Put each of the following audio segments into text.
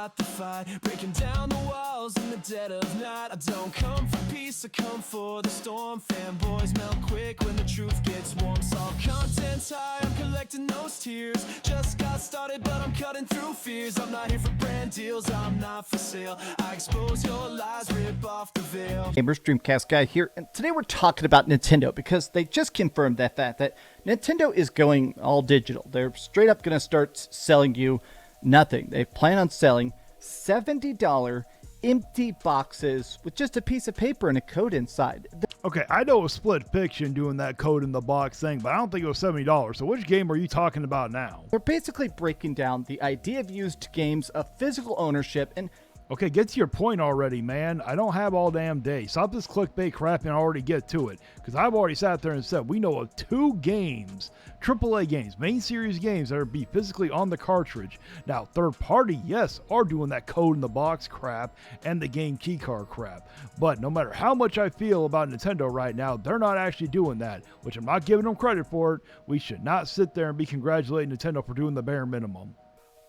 start the fight, breaking down the walls in the dead of night. I don't come for peace, I come for the storm. Fanboys melt quick when the truth gets warm. Saw content's high, I'm collecting those tears. Just got started, but I'm cutting through fears. I'm not here for brand deals, I'm not for sale. I expose your lies, rip off the veil. Gamers, Dreamcast guy here, and today we're talking about Nintendo because they just confirmed that fact that Nintendo is going all digital. They're straight up going to start selling you nothing. They plan on selling $70 empty boxes with just a piece of paper and a code inside. Okay, I know it was Split Fiction doing that code in the box thing, but I don't think it was $70. So which game are you talking about now? They're basically breaking down the idea of used games, of physical ownership, and Okay, get to your point already, man. I don't have all damn day. Stop this clickbait crap and already get to it. Because I've already sat there and said we know of 2 games, AAA games, main series games that are be physically on the cartridge. Now, third party, yes, are doing that code in the box crap and the game keycard crap. But no matter how much I feel about Nintendo right now, they're not actually doing that, which I'm not giving them credit for it. We should not sit there and be congratulating Nintendo for doing the bare minimum.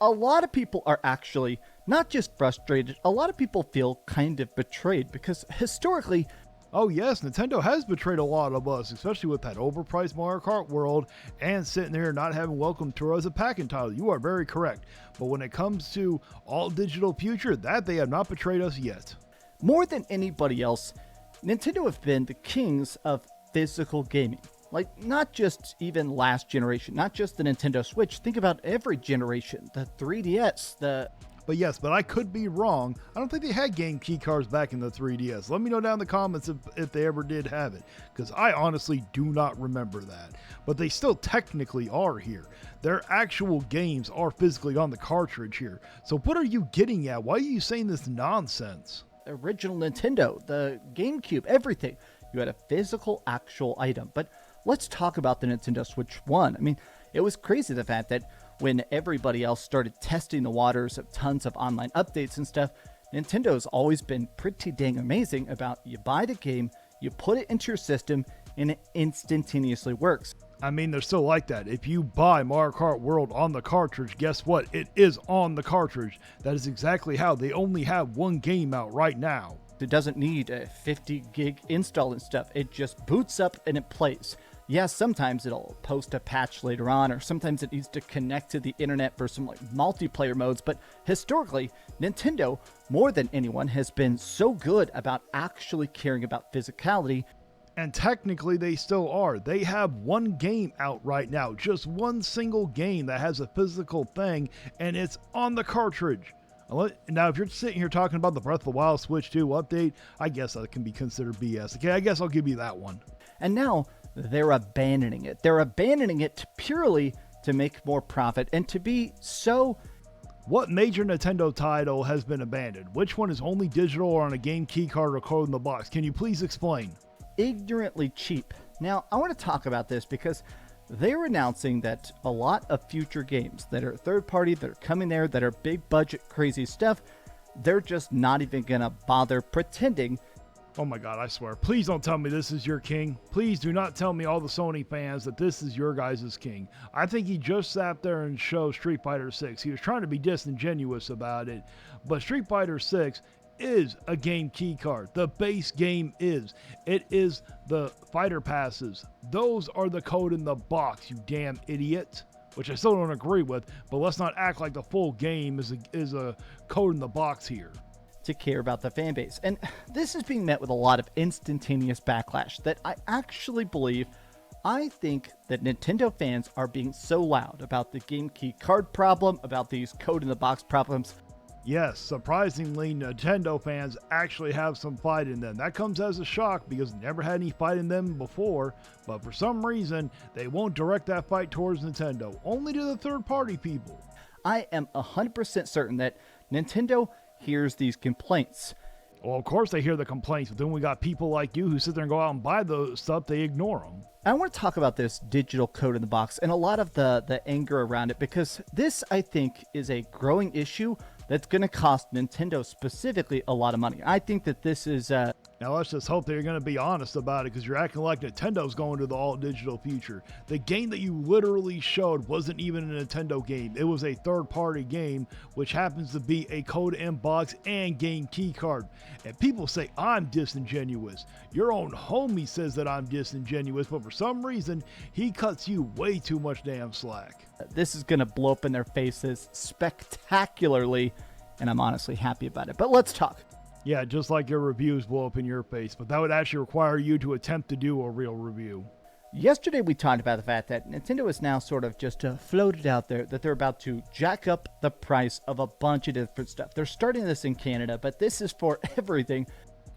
a lot of people are actually not just frustrated, a lot of people feel kind of betrayed because historically, oh yes, Nintendo has betrayed a lot of us, especially with that overpriced Mario Kart World and sitting there not having Welcome Tour as a packing title. You are very correct. But when it comes to all digital future, that they have not betrayed us yet. more than anybody else, Nintendo have been the kings of physical gaming. Like, not just even last generation, not just the Nintendo Switch. Think about every generation, the 3DS, But I could be wrong. I don't think they had game key cards back in the 3DS. Let me know down in the comments if they ever did have it, because I honestly do not remember that. But they still technically are here. Their actual games are physically on the cartridge here. So what are you getting at? Why are you saying this nonsense? original Nintendo, the GameCube, everything. You had a physical, actual item. But let's talk about the Nintendo Switch 1. I mean, it was crazy the fact that when everybody else started testing the waters of tons of online updates and stuff, Nintendo's always been pretty dang amazing about you buy the game, you put it into your system, and it instantaneously works. I mean, they're still like that. If you buy Mario Kart World on the cartridge, guess what? It is on the cartridge. That is exactly how they only have one game out right now. It doesn't need a 50 gig install and stuff. It just boots up and it plays. Yes, sometimes it'll post a patch later on, or sometimes it needs to connect to the internet for some like multiplayer modes. But historically, Nintendo, more than anyone, has been so good about actually caring about physicality. And technically they still are. They have one game out right now, just one single game that has a physical thing, and it's on the cartridge. Now, if you're sitting here talking about the Breath of the Wild Switch 2 update, I guess that can be considered BS. Okay, I guess I'll give you that one. And now they're abandoning it. They're abandoning it purely to make more profit and to be so... What major Nintendo title has been abandoned? Which one is only digital or on a game key card or code in the box? Can you please explain? Ignorantly cheap. Now, I want to talk about this because they're announcing that a lot of future games that are third party, that are coming there, that are big budget crazy stuff, they're just not even gonna bother pretending. Oh my god, I swear. Please don't tell me this is your king. Please do not tell me, all the Sony fans, that this is your guys' king. I think he just sat there and showed Street Fighter 6. He was trying to be disingenuous about it, but Street Fighter 6 is a game key card. The base game is. It is the fighter passes. Those are the code in the box, you damn idiot. Which I still don't agree with, but let's not act like the full game is a code in the box here. To care about the fan base. And this is being met with a lot of instantaneous backlash that I actually believe. I think that Nintendo fans are being so loud about the game key card problem, about these code in the box problems. Yes, surprisingly, Nintendo fans actually have some fight in them. That comes as a shock because they never had any fight in them before, but for some reason, they won't direct that fight towards Nintendo, only to the third-party people. I am 100% certain that Nintendo hears these complaints. Well, of course they hear the complaints, but then we got people like you who sit there and go out and buy those stuff, they ignore them. I want to talk about this digital code in the box and a lot of the anger around it, because this, I think, is a growing issue that's going to cost Nintendo specifically a lot of money. I think that this is Now let's just hope that you're going to be honest about it, because you're acting like Nintendo's going to the all-digital future. The game that you literally showed wasn't even a Nintendo game. It was a third-party game, which happens to be a code inbox and game key card. And people say I'm disingenuous. Your own homie says that I'm disingenuous, but for some reason, he cuts you way too much damn slack. this is going to blow up in their faces spectacularly, and I'm honestly happy about it. But let's talk. Yeah, just like your reviews blow up in your face, but that would actually require you to attempt to do a real review. Yesterday we talked about the fact that Nintendo is now sort of just floated out there that they're about to jack up the price of a bunch of different stuff. They're starting this in Canada, but this is for everything.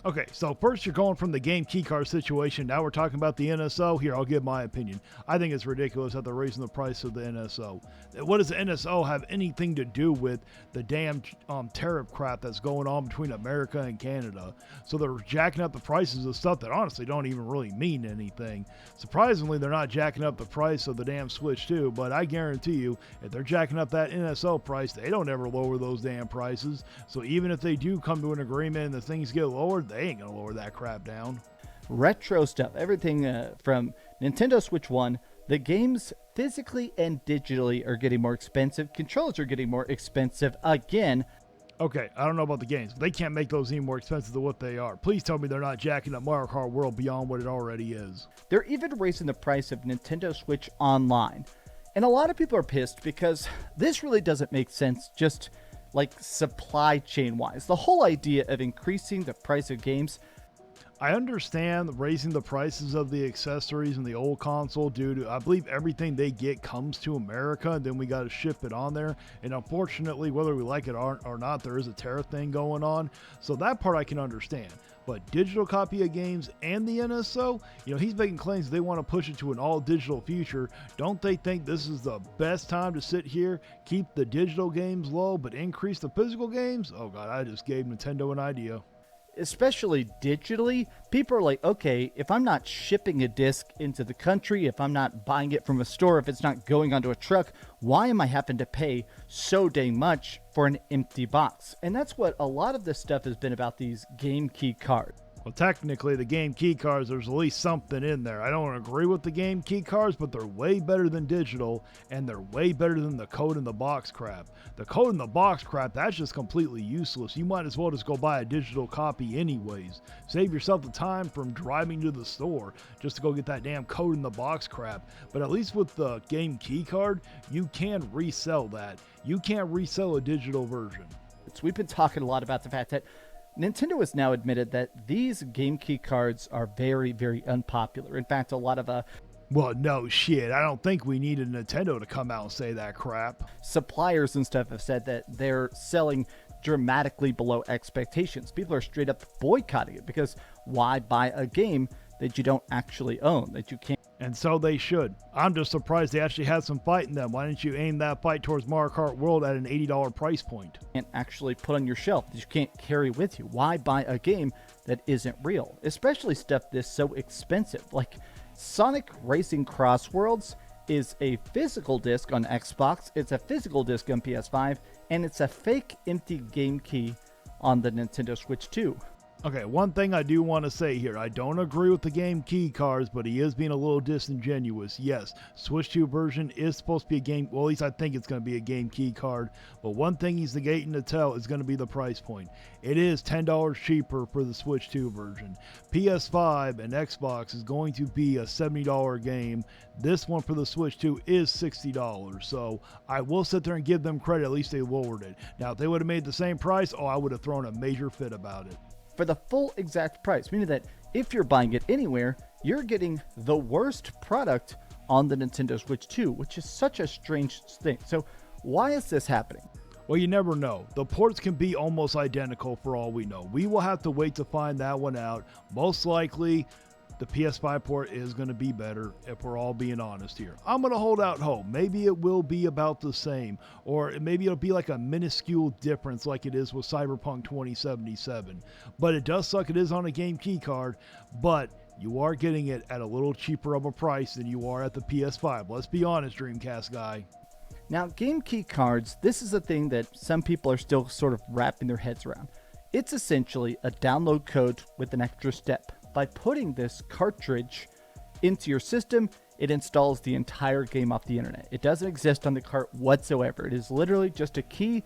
Okay, so first you're going from the game keycard situation. Now we're talking about the NSO. Here, I'll give my opinion. I think it's ridiculous that they're raising the price of the NSO. What does the NSO have anything to do with the damn tariff crap that's going on between America and Canada? So they're jacking up the prices of stuff that honestly don't even really mean anything. Surprisingly, they're not jacking up the price of the damn Switch 2, but I guarantee you, if they're jacking up that NSO price, they don't ever lower those damn prices. So even if they do come to an agreement and the things get lowered, they ain't gonna lower that crap down. Retro stuff, everything from Nintendo Switch 1, the games physically and digitally are getting more expensive. Controllers are getting more expensive again. Okay, I don't know about the games, but they can't make those any more expensive than what they are. Please tell me they're not jacking up Mario Kart World beyond what it already is. They're even raising the price of Nintendo Switch Online. And a lot of people are pissed because this really doesn't make sense just like supply chain wise. The whole idea of increasing the price of games, I understand raising the prices of the accessories in the old console due to, I believe everything they get comes to America, and then we got to ship it on there. And unfortunately, whether we like it or not, there is a tariff thing going on. So that part I can understand. But digital copy of games and the NSO, he's making claims they want to push it to an all digital future. Don't they think this is the best time to sit here, keep the digital games low, but increase the physical games? Oh God, I just gave Nintendo an idea. especially digitally, people are like, okay, if I'm not shipping a disc into the country, if I'm not buying it from a store, if it's not going onto a truck, why am I having to pay so dang much for an empty box? And that's what a lot of this stuff has been about, these game key cards. Well, technically, the game key cards, there's at least something in there. I don't agree with the game key cards, but they're way better than digital, and they're way better than the code in the box crap. The code in the box crap, that's just completely useless. You might as well just go buy a digital copy anyways. Save yourself the time from driving to the store just to go get that damn code in the box crap. But at least with the game key card, you can resell that. You can't resell a digital version. So we've been talking a lot about the fact that Nintendo has now admitted that these game key cards are very, very unpopular. In fact, a lot of Well, no shit. I don't think we needed Nintendo to come out and say that crap. suppliers and stuff have said that they're selling dramatically below expectations. People are straight up boycotting it because why buy a game that you don't actually own, that you can't? And so they should. I'm just surprised they actually had some fight in them. Why didn't you aim that fight towards Mario Kart World at an $80 price point? Can't actually put on your shelf, that you can't carry with you. Why buy a game that isn't real? Especially stuff this so expensive. Like Sonic Racing Cross Worlds is a physical disc on Xbox, it's a physical disc on PS5, and it's a fake empty game key on the Nintendo Switch 2. Okay, one thing I do want to say here. I don't agree with the game key cards, but he is being a little disingenuous. Yes, Switch 2 version is supposed to be a game, well, at least I think it's going to be a game key card. But one thing he's negating to tell is going to be the price point. It is $10 cheaper for the Switch 2 version. PS5 and Xbox is going to be a $70 game. This one for the Switch 2 is $60. So I will sit there and give them credit. At least they lowered it. Now, if they would have made the same price, I would have thrown a major fit about it. For the full exact price, meaning that if you're buying it anywhere, you're getting the worst product on the Nintendo Switch 2, which is such a strange thing. So why is this happening? Well, you never know. The ports can be almost identical for all we know. We will have to wait to find that one out. Most likely, the PS5 port is going to be better if we're all being honest here. I'm going to hold out hope. Maybe it will be about the same, or maybe it'll be like a minuscule difference like it is with Cyberpunk 2077. But it does suck. It is on a game key card, but you are getting it at a little cheaper of a price than you are at the PS5. Let's be honest, Dreamcast guy. Now, game key cards, this is a thing that some people are still sort of wrapping their heads around. It's essentially a download code with an extra step. By putting this cartridge into your system, it installs the entire game off the internet. It doesn't exist on the cart whatsoever. It is literally just a key.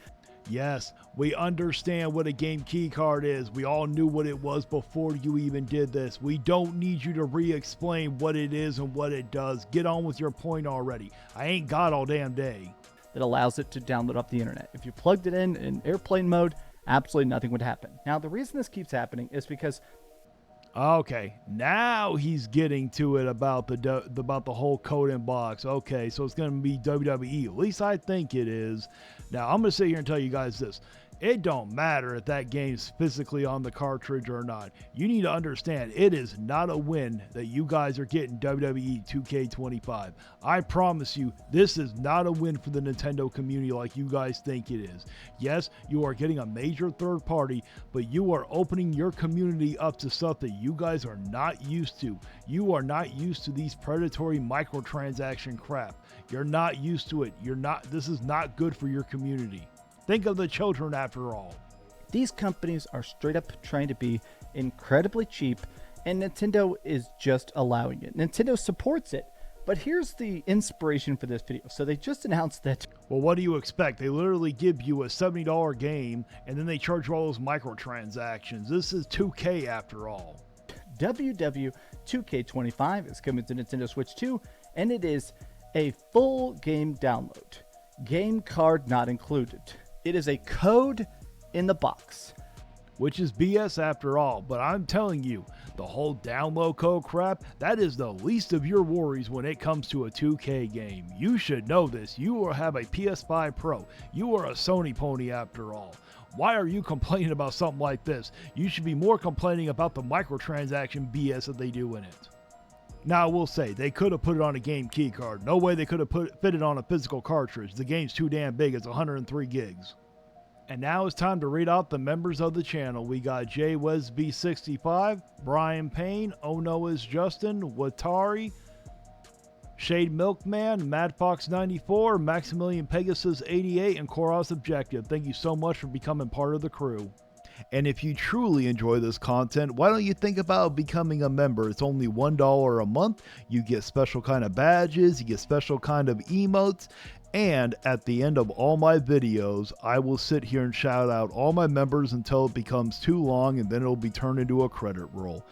Yes, we understand what a game key card is. We all knew what it was before you even did this. We don't need you to re-explain what it is and what it does. Get on with your point already. I ain't got all damn day. That allows it to download off the internet. If you plugged it in airplane mode, absolutely nothing would happen. Now, the reason this keeps happening is because... Okay, now he's getting to it about the whole code and box. Okay, so it's going to be WWE. At least I think it is. Now, I'm going to sit here and tell you guys this. It don't matter if that game's physically on the cartridge or not. You need to understand, it is not a win that you guys are getting WWE 2K25. I promise you, this is not a win for the Nintendo community like you guys think it is. Yes, you are getting a major third party, but you are opening your community up to stuff that you guys are not used to. You are not used to these predatory microtransaction crap. You're not used to it. This is not good for your community. Think of the children after all. These companies are straight up trying to be incredibly cheap, and Nintendo is just allowing it. Nintendo supports it. But here's the inspiration for this video. So they just announced that... Well, what do you expect? They literally give you a $70 game, and then they charge you all those microtransactions. This is 2K after all. WW 2K25 is coming to Nintendo Switch 2, and it is a full game download. Game card not included. It is a code in the box. Which is BS after all, but I'm telling you, the whole download code crap, that is the least of your worries when it comes to a 2K game. You should know this. You will have a PS5 Pro. You are a Sony pony after all. Why are you complaining about something like this? You should be more complaining about the microtransaction BS that they do in it. Now, I will say, they could have put it on a game key card. No way they could have fit it on a physical cartridge. The game's too damn big. It's 103 gigs. And now it's time to read out the members of the channel. We got Jay Wesby65, Brian Payne, Oh No Is Justin, Watari, Shade Milkman, MadFox94, Maximilian Pegasus 88, and Koros Objective. Thank you so much for becoming part of the crew. And if you truly enjoy this content, why don't you think about becoming a member? It's only $1 a month. You get special kind of badges, you get special kind of emotes, and at the end of all my videos, I will sit here and shout out all my members until it becomes too long, and then it'll be turned into a credit roll.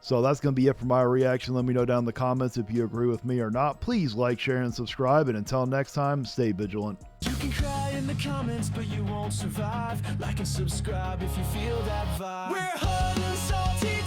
So that's going to be it for my reaction. Let me know down in the comments if you agree with me or not. Please like, share, and subscribe. And until next time, stay vigilant. You can cry in the comments, but you won't survive. Like and subscribe if you feel that vibe. We're hot and salty.